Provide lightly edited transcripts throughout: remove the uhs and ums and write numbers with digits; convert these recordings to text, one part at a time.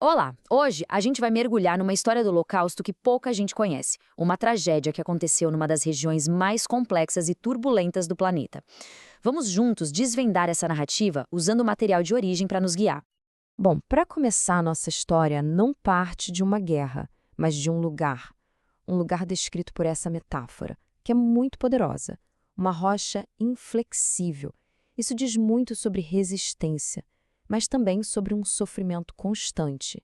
Olá! Hoje a gente vai mergulhar numa história do Holocausto que pouca gente conhece, uma tragédia que aconteceu numa das regiões mais complexas e turbulentas do planeta. Vamos juntos desvendar essa narrativa usando o material de origem para nos guiar. Bom, para começar, nossa história não parte de uma guerra, mas de um lugar descrito por essa metáfora, que é muito poderosa, uma rocha inflexível. Isso diz muito sobre resistência, mas também sobre um sofrimento constante.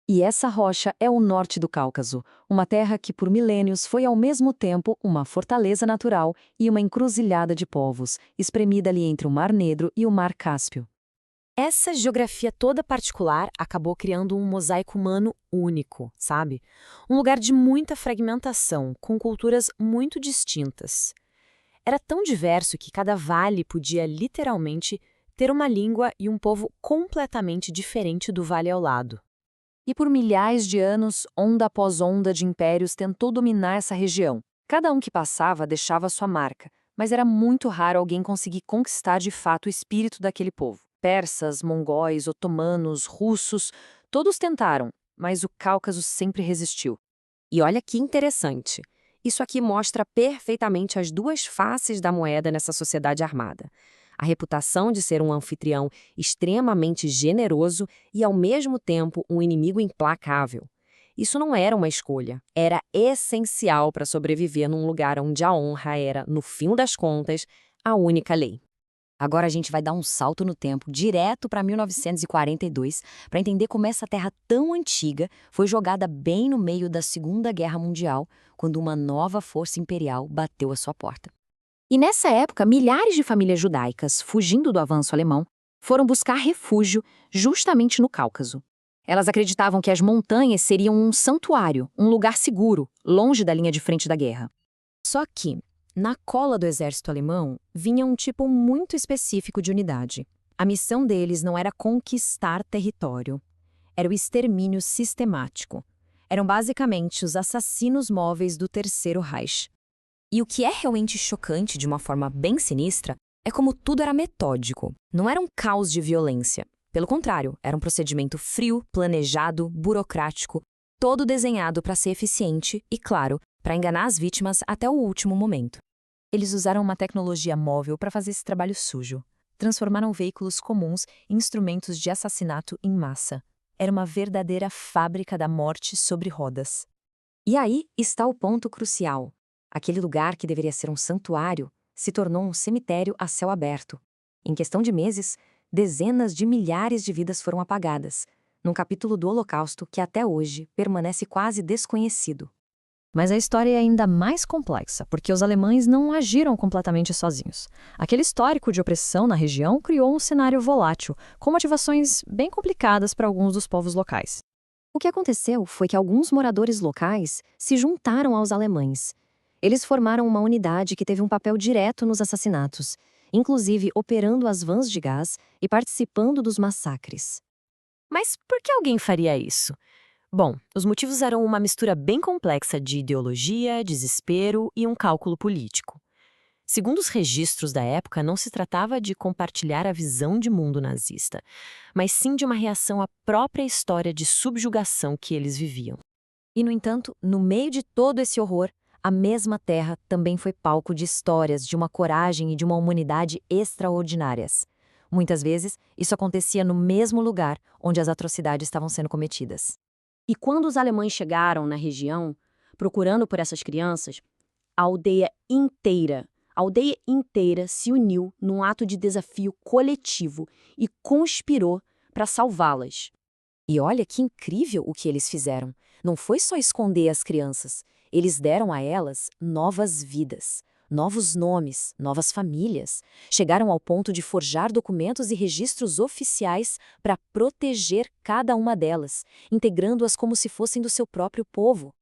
E essa rocha é o norte do Cáucaso, uma terra que por milênios foi ao mesmo tempo uma fortaleza natural e uma encruzilhada de povos, espremida ali entre o Mar Negro e o Mar Cáspio. Essa geografia toda particular acabou criando um mosaico humano único, sabe? Um lugar de muita fragmentação, com culturas muito distintas. Era tão diverso que cada vale podia literalmente ter uma língua e um povo completamente diferente do vale ao lado. E por milhares de anos, onda após onda de impérios tentou dominar essa região. Cada um que passava deixava sua marca, mas era muito raro alguém conseguir conquistar de fato o espírito daquele povo. Persas, mongóis, otomanos, russos, todos tentaram, mas o Cáucaso sempre resistiu. E olha que interessante. Isso aqui mostra perfeitamente as duas faces da moeda nessa sociedade armada. A reputação de ser um anfitrião extremamente generoso e, ao mesmo tempo, um inimigo implacável. Isso não era uma escolha, era essencial para sobreviver num lugar onde a honra era, no fim das contas, a única lei. Agora a gente vai dar um salto no tempo, direto para 1942, para entender como essa terra tão antiga foi jogada bem no meio da Segunda Guerra Mundial, quando uma nova força imperial bateu à sua porta. E nessa época, milhares de famílias judaicas, fugindo do avanço alemão, foram buscar refúgio justamente no Cáucaso. Elas acreditavam que as montanhas seriam um santuário, um lugar seguro, longe da linha de frente da guerra. Só que, na cola do exército alemão, vinha um tipo muito específico de unidade. A missão deles não era conquistar território, era o extermínio sistemático. Eram basicamente os assassinos móveis do Terceiro Reich. E o que é realmente chocante de uma forma bem sinistra é como tudo era metódico. Não era um caos de violência. Pelo contrário, era um procedimento frio, planejado, burocrático, todo desenhado para ser eficiente e, claro, para enganar as vítimas até o último momento. Eles usaram uma tecnologia móvel para fazer esse trabalho sujo. Transformaram veículos comuns em instrumentos de assassinato em massa. Era uma verdadeira fábrica da morte sobre rodas. E aí está o ponto crucial. Aquele lugar que deveria ser um santuário se tornou um cemitério a céu aberto. Em questão de meses, dezenas de milhares de vidas foram apagadas, num capítulo do Holocausto que até hoje permanece quase desconhecido. Mas a história é ainda mais complexa, porque os alemães não agiram completamente sozinhos. Aquele histórico de opressão na região criou um cenário volátil, com motivações bem complicadas para alguns dos povos locais. O que aconteceu foi que alguns moradores locais se juntaram aos alemães. Eles formaram uma unidade que teve um papel direto nos assassinatos, inclusive operando as vans de gás e participando dos massacres. Mas por que alguém faria isso? Bom, os motivos eram uma mistura bem complexa de ideologia, desespero e um cálculo político. Segundo os registros da época, não se tratava de compartilhar a visão de mundo nazista, mas sim de uma reação à própria história de subjugação que eles viviam. E, no entanto, no meio de todo esse horror, a mesma terra também foi palco de histórias de uma coragem e de uma humanidade extraordinárias. Muitas vezes, isso acontecia no mesmo lugar onde as atrocidades estavam sendo cometidas. E quando os alemães chegaram na região, procurando por essas crianças, a aldeia inteira se uniu num ato de desafio coletivo e conspirou para salvá-las. E olha que incrível o que eles fizeram. Não foi só esconder as crianças. Eles deram a elas novas vidas, novos nomes, novas famílias. Chegaram ao ponto de forjar documentos e registros oficiais para proteger cada uma delas, integrando-as como se fossem do seu próprio povo.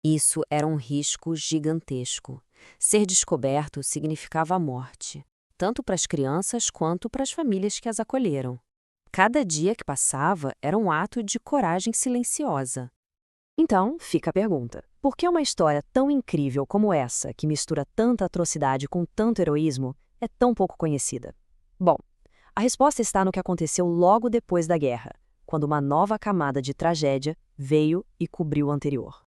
Isso era um risco gigantesco. Ser descoberto significava a morte, tanto para as crianças quanto para as famílias que as acolheram. Cada dia que passava era um ato de coragem silenciosa. Então, fica a pergunta: por que uma história tão incrível como essa, que mistura tanta atrocidade com tanto heroísmo, é tão pouco conhecida? Bom, a resposta está no que aconteceu logo depois da guerra, quando uma nova camada de tragédia veio e cobriu o anterior.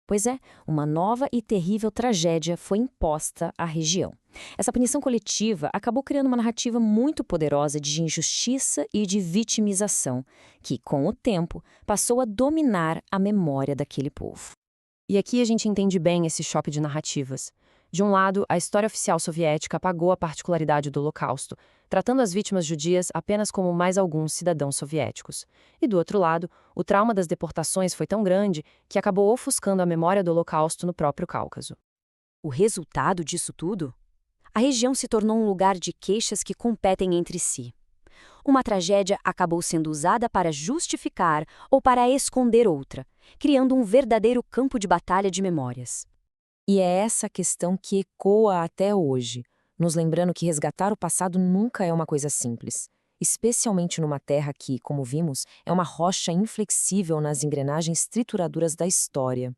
Pois é, uma nova e terrível tragédia foi imposta à região. Essa punição coletiva acabou criando uma narrativa muito poderosa de injustiça e de vitimização, que, com o tempo, passou a dominar a memória daquele povo. E aqui a gente entende bem esse choque de narrativas. De um lado, a história oficial soviética apagou a particularidade do Holocausto, tratando as vítimas judias apenas como mais alguns cidadãos soviéticos. E do outro lado, o trauma das deportações foi tão grande que acabou ofuscando a memória do Holocausto no próprio Cáucaso. O resultado disso tudo? A região se tornou um lugar de queixas que competem entre si. Uma tragédia acabou sendo usada para justificar ou para esconder outra, criando um verdadeiro campo de batalha de memórias. E é essa questão que ecoa até hoje, nos lembrando que resgatar o passado nunca é uma coisa simples, especialmente numa terra que, como vimos, é uma rocha inflexível nas engrenagens trituradoras da história.